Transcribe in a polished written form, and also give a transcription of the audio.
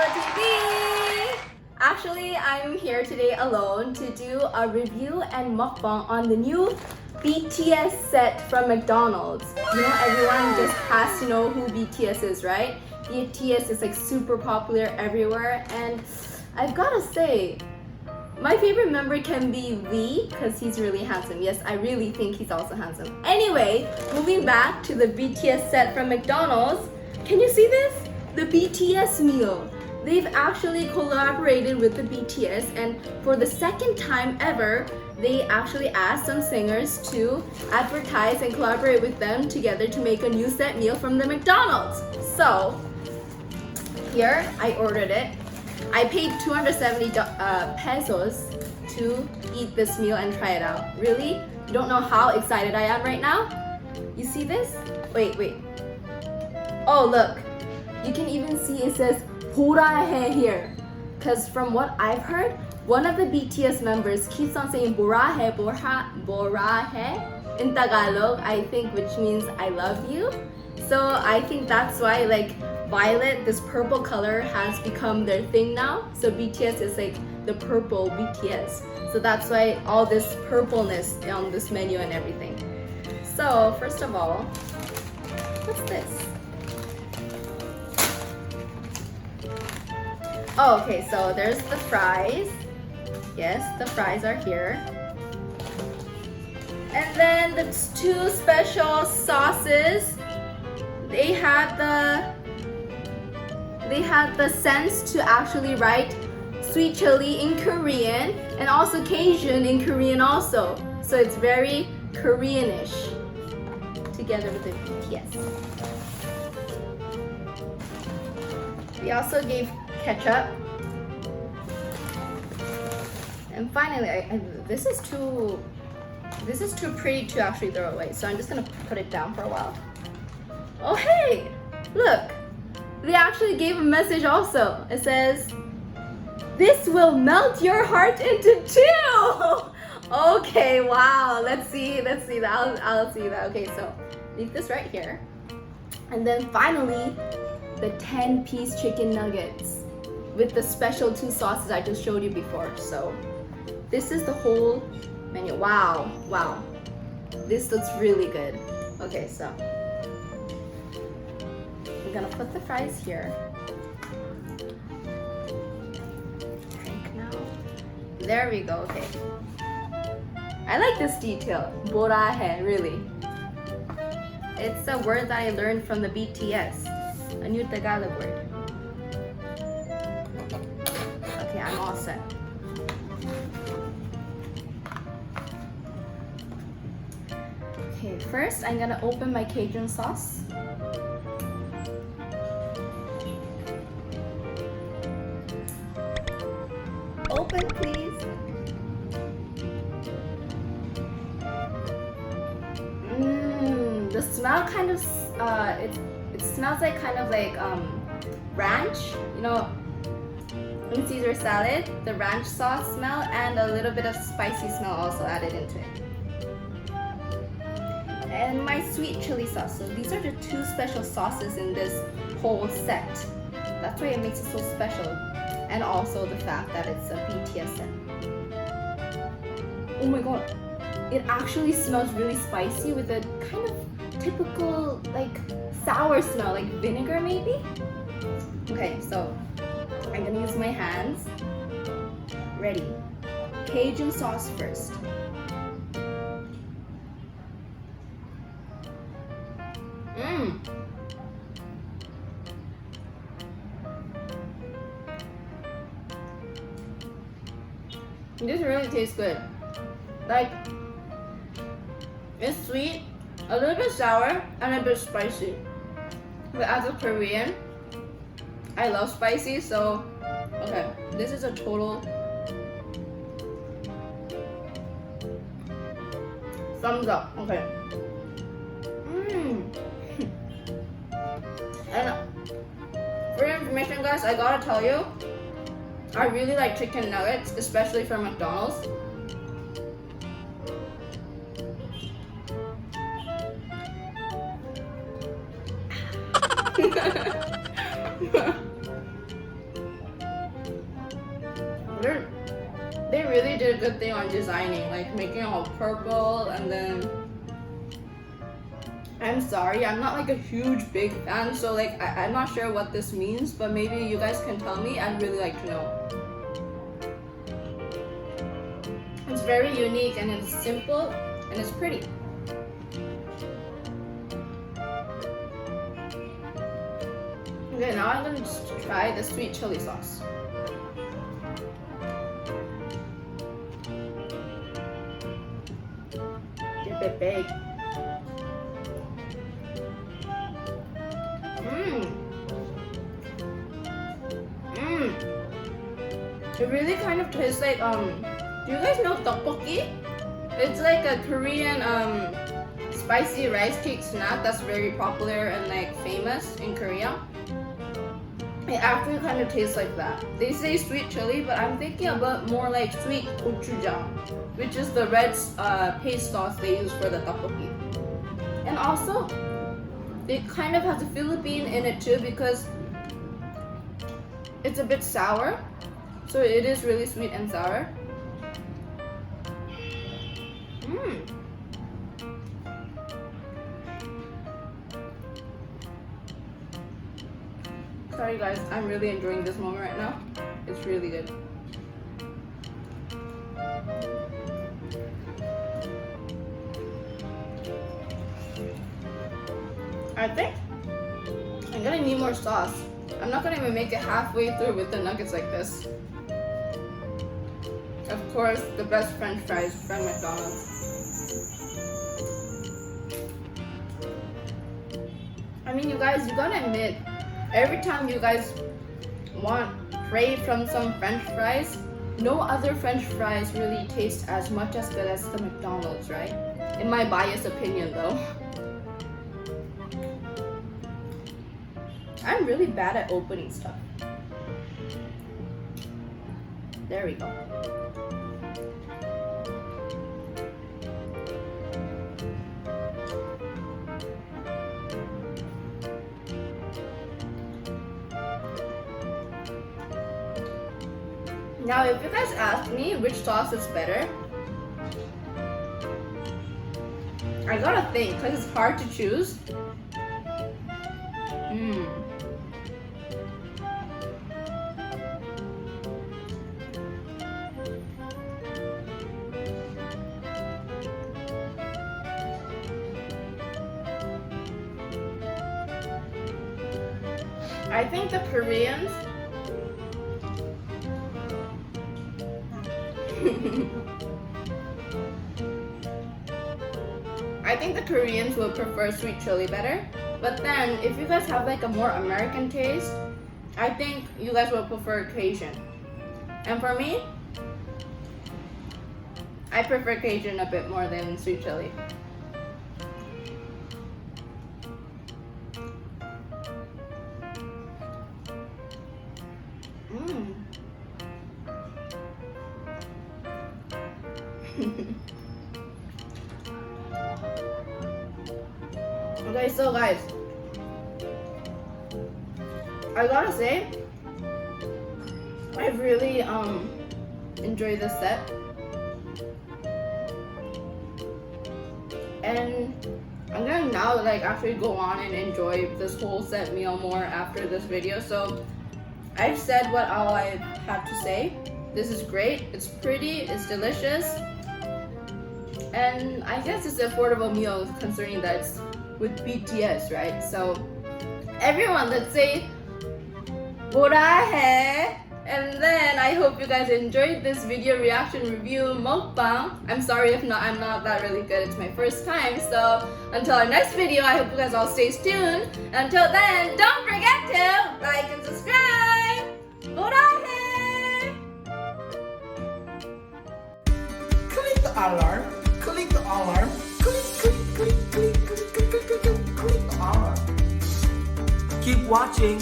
TV! Actually, I'm here today alone to do a review and mukbang on the new BTS set from McDonald's. You know, everyone just has to know who BTS is, right? BTS is like super popular everywhere, and I've gotta say, my favorite member can be Lee because he's really handsome. Yes, I really think he's also handsome. Anyway, moving back to the BTS set from McDonald's, can you see this? The BTS meal. They've actually collaborated with the BTS, and for the second time ever, they actually asked some singers to advertise and collaborate with them together to make a new set meal from the McDonald's. So, here, I ordered it. I paid 270 pesos to eat this meal and try it out. Really? You don't know how excited I am right now? You see this? Wait. Oh, look. You can even see it says "Pura hai" here. Because from what I've heard, one of the BTS members keeps on saying "Bora hai," in Tagalog, I think, which means I love you. So I think that's why like violet, this purple color, has become their thing now. So BTS is like the purple BTS. So that's why all this purpleness on this menu and everything. So first of all, what's this? Oh, okay, so there's the fries. Yes, the fries are here. And then the two special sauces. They had the sense to actually write sweet chili in Korean and also Cajun in Korean also. So it's very Koreanish together with the BTS. We also gave ketchup. And finally, this is too pretty to actually throw away. So I'm just gonna put it down for a while. Oh hey, look. They actually gave a message also. It says, "This will melt your heart into two." Okay, wow. Let's see that. I'll see that. Okay, so leave this right here. And then finally, the 10-piece chicken nuggets with the special two sauces I just showed you before. So this is the whole menu. Wow. This looks really good. Okay, so I'm gonna put the fries here. Drink now. There we go, okay. I like this detail. Borahe, really. It's a word that I learned from the BTS. A new Tagalog word. Okay, I'm all set. Okay, first I'm gonna open my Cajun sauce. Open, please. The smell kind of it smells like kind of like ranch, you know, in Caesar salad, the ranch sauce smell, and a little bit of spicy smell also added into it. And my sweet chili sauce. So these are the two special sauces in this whole set. That's why it makes it so special. And also the fact that it's a BTS set. Oh my god, it actually smells really spicy with a kind of typical like sour smell, like vinegar maybe? Okay, so I'm gonna use my hands. Ready. Cajun sauce first. This really tastes good. Like, it's sweet, a little bit sour, and a bit spicy. But as a Korean, I love spicy, so okay, this is a total thumbs up. Okay. And for your information, guys, I gotta tell you, I really like chicken nuggets, especially from McDonald's. They really did a good thing on designing, like making it all purple. And then I'm sorry, I'm not like a huge big fan, so like I'm not sure what this means, but maybe you guys can tell me. I'd really like to know. It's very unique and it's simple and it's pretty. Okay, now I'm gonna just try the sweet chili sauce. Dip it big. It really kind of tastes like do you guys know tteokbokki? It's like a Korean spicy rice cake snack that's very popular and like famous in Korea. It actually kind of tastes like that. They say sweet chili, but I'm thinking about more like sweet gochujang, which is the red paste sauce they use for the tteokbokki. And also, it kind of has a Philippine in it too because it's a bit sour. So it is really sweet and sour. Sorry guys, I'm really enjoying this moment right now. It's really good. I think I'm gonna need more sauce. I'm not gonna even make it halfway through with the nuggets like this. Of course, the best French fries from McDonald's. I mean, you guys, you gotta admit, every time you guys crave from some French fries, no other French fries really taste as much as good as the McDonald's, right? In my biased opinion, though. I'm really bad at opening stuff. There we go. Now, if you guys ask me which sauce is better, I gotta think because it's hard to choose. I think the Koreans will prefer sweet chili better. But then if you guys have like a more American taste, I think you guys will prefer Cajun. And for me, I prefer Cajun a bit more than sweet chili. Okay, so guys, I gotta say, I really enjoyed this set, and I'm gonna now like actually go on and enjoy this whole set meal more after this video. So I've said what all I have to say. This is great, it's pretty, it's delicious, and I guess it's an affordable meal considering that it's with BTS, right? So everyone, let's say 뭐라 해. And then I hope you guys enjoyed this video reaction review mukbang. I'm sorry if not, I'm not that really good. It's my first time. So until our next video, I hope you guys all stay tuned. Until then, don't forget to like and subscribe. 뭐라 해. Click the alarm. Click the alarm. Click, click, click, click, click, click, click, click, click the alarm. Keep watching.